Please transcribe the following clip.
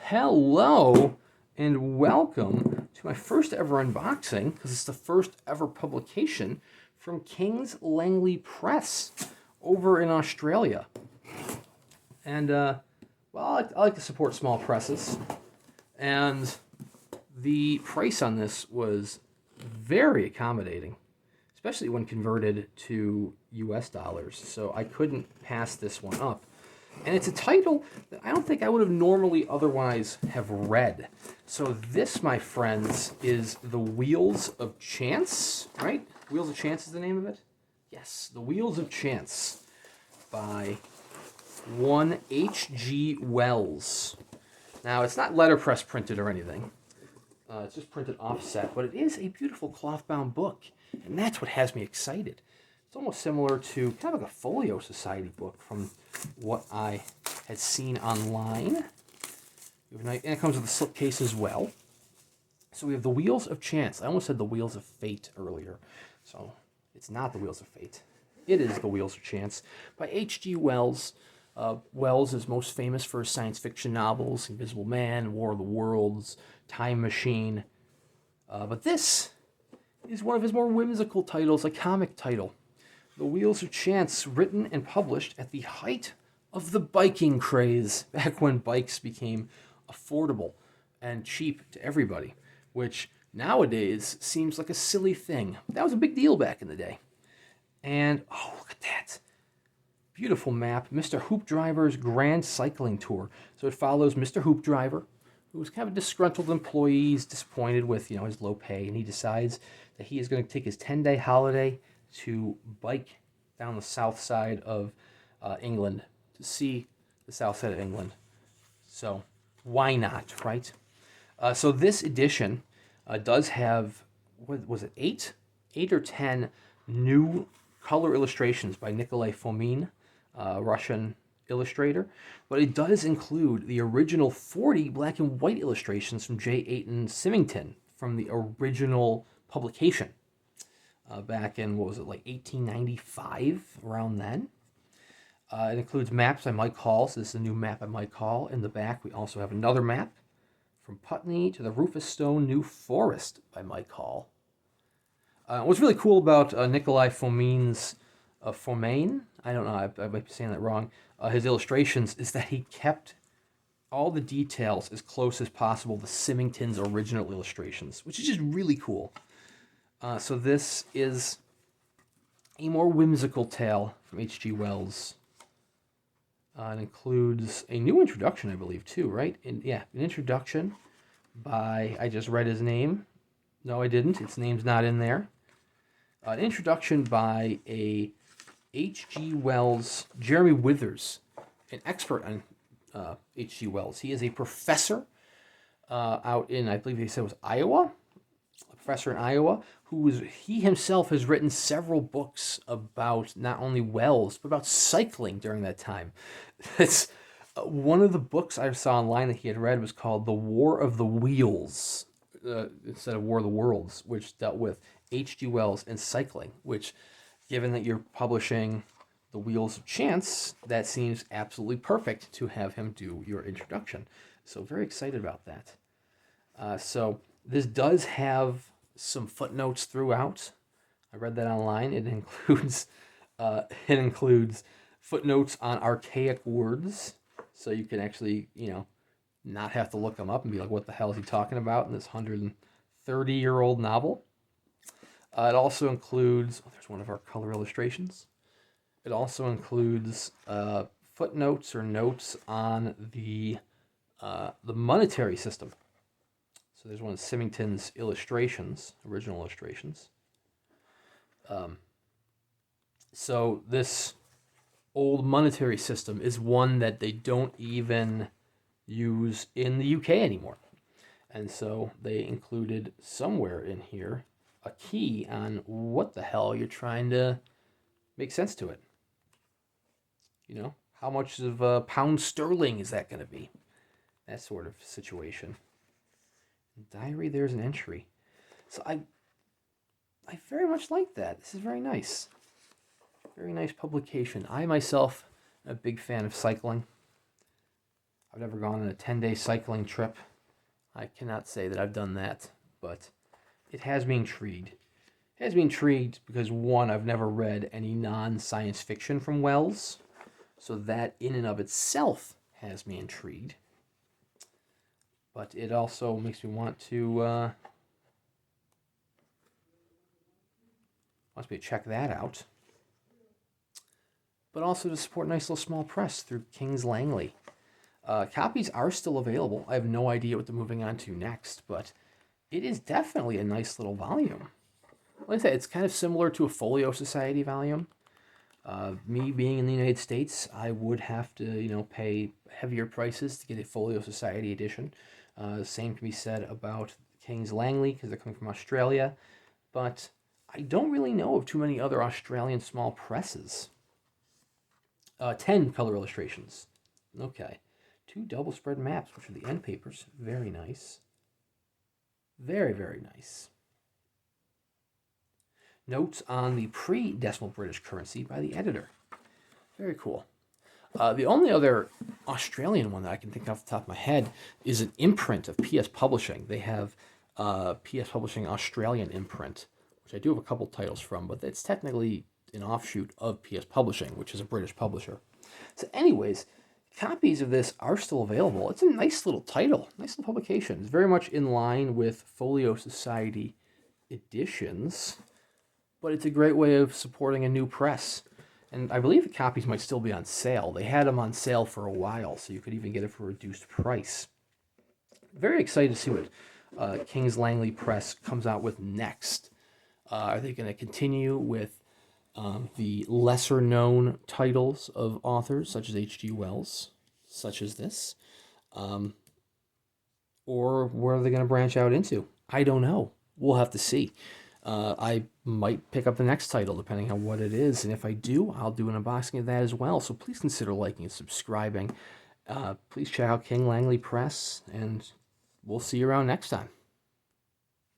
Hello and welcome to my first ever unboxing, because it's the first ever publication from Kings Langley Press over in Australia. And, well, I like to support small presses, and the price on this was very accommodating, especially when converted to US dollars, so I couldn't pass this one up. And it's a title that I don't think I would have normally otherwise have read. So this, my friends, is The Wheels of Chance, right? Wheels of Chance is the name of it? Yes, The Wheels of Chance by one H.G. Wells. Now, it's not letterpress printed or anything. It's just printed offset, but it is a beautiful cloth-bound book, and that's what has me excited. It's almost similar to kind of like a Folio Society book from what I had seen online. And it comes with a slipcase as well. So we have The Wheels of Chance. I almost said The Wheels of Fate earlier. So it's not The Wheels of Fate. It is The Wheels of Chance by H.G. Wells. Wells is most famous for his science fiction novels, Invisible Man, War of the Worlds, Time Machine. But this is one of his more whimsical titles, a comic title. The Wheels of Chance, written and published at the height of the biking craze, back when bikes became affordable and cheap to everybody, which nowadays seems like a silly thing. That was a big deal back in the day. And, oh, look at that. Beautiful map, Mr. Hoopdriver's Grand Cycling Tour. So it follows Mr. Hoopdriver, who's kind of a disgruntled employee. He's disappointed with, his low pay, and he decides that he is going to take his 10-day holiday to bike down the south side of England, to see the south side of England. So why not, right? So this edition does have, what was it, 8 or 10 new color illustrations by Nikolay Fomin, Russian illustrator, but it does include the original 40 black and white illustrations from J. Ayton Symington from the original publication. Back in, 1895, around then. It includes maps by Mike Hall, so this is a new map by Mike Hall. In the back, we also have another map, From Putney to the Rufus Stone New Forest by Mike Hall. What's really cool about Nikolay Fomin's, Fomin, I don't know, I might be saying that wrong, his illustrations, is that he kept all the details as close as possible to Symington's original illustrations, which is just really cool. So this is a more whimsical tale from H.G. Wells. It includes a new introduction, I believe, too, right? An introduction by, I just read his name. No, I didn't. Its name's not in there. An introduction by a H.G. Wells, Jeremy Withers, an expert on H.G. Wells. He is a professor out in, I believe they said it was Iowa. A professor in Iowa, he himself has written several books about not only Wells, but about cycling during that time. It's one of the books I saw online that he had read was called The War of the Wheels, instead of War of the Worlds, which dealt with H.G. Wells and cycling, which, given that you're publishing The Wheels of Chance, that seems absolutely perfect to have him do your introduction. So very excited about that. So this does have some footnotes throughout. I read that online. It includes footnotes on archaic words, so you can actually, not have to look them up and be like, what the hell is he talking about in this 130-year-old novel? It also includes, there's one of our color illustrations. It also includes footnotes or notes on the monetary system. So there's one of Symington's illustrations, original illustrations. So this old monetary system is one that they don't even use in the UK anymore. And so they included somewhere in here a key on what the hell you're trying to make sense to it. How much of a pound sterling is that going to be? That sort of situation. Diary, there's an entry. So I very much like that. This is very nice. Very nice publication. I myself am a big fan of cycling. I've never gone on a 10-day cycling trip. I cannot say that I've done that, but it has me intrigued. It has me intrigued because, one, I've never read any non-science fiction from Wells, so that in and of itself has me intrigued. But it also makes me want to check that out. But also to support a nice little small press through Kings Langley. Copies are still available. I have no idea what they're moving on to next, but it is definitely a nice little volume. Like I said, it's kind of similar to a Folio Society volume. Me being in the United States, I would have to, pay heavier prices to get a Folio Society edition. Same can be said about Kings Langley because they're coming from Australia, but I don't really know of too many other Australian small presses. 10 color illustrations. Okay. 2 double spread maps, which are the end papers. Very nice. Very, very nice. Notes on the pre-decimal British currency by the editor. Very cool. The only other Australian one that I can think off the top of my head is an imprint of PS Publishing. They have PS Publishing Australian imprint, which I do have a couple titles from, but it's technically an offshoot of PS Publishing, which is a British publisher. So anyways, copies of this are still available. It's a nice little title, nice little publication. It's very much in line with Folio Society editions, but it's a great way of supporting a new press. And I believe the copies might still be on sale. They had them on sale for a while, so you could even get it for a reduced price. Very excited to see what Kings Langley Press comes out with next. Are they going to continue with the lesser-known titles of authors, such as H.G. Wells, such as this? Or where are they going to branch out into? I don't know. We'll have to see. I might pick up the next title, depending on what it is. And if I do, I'll do an unboxing of that as well. So please consider liking and subscribing. Please check out King Langley Press, and we'll see you around next time.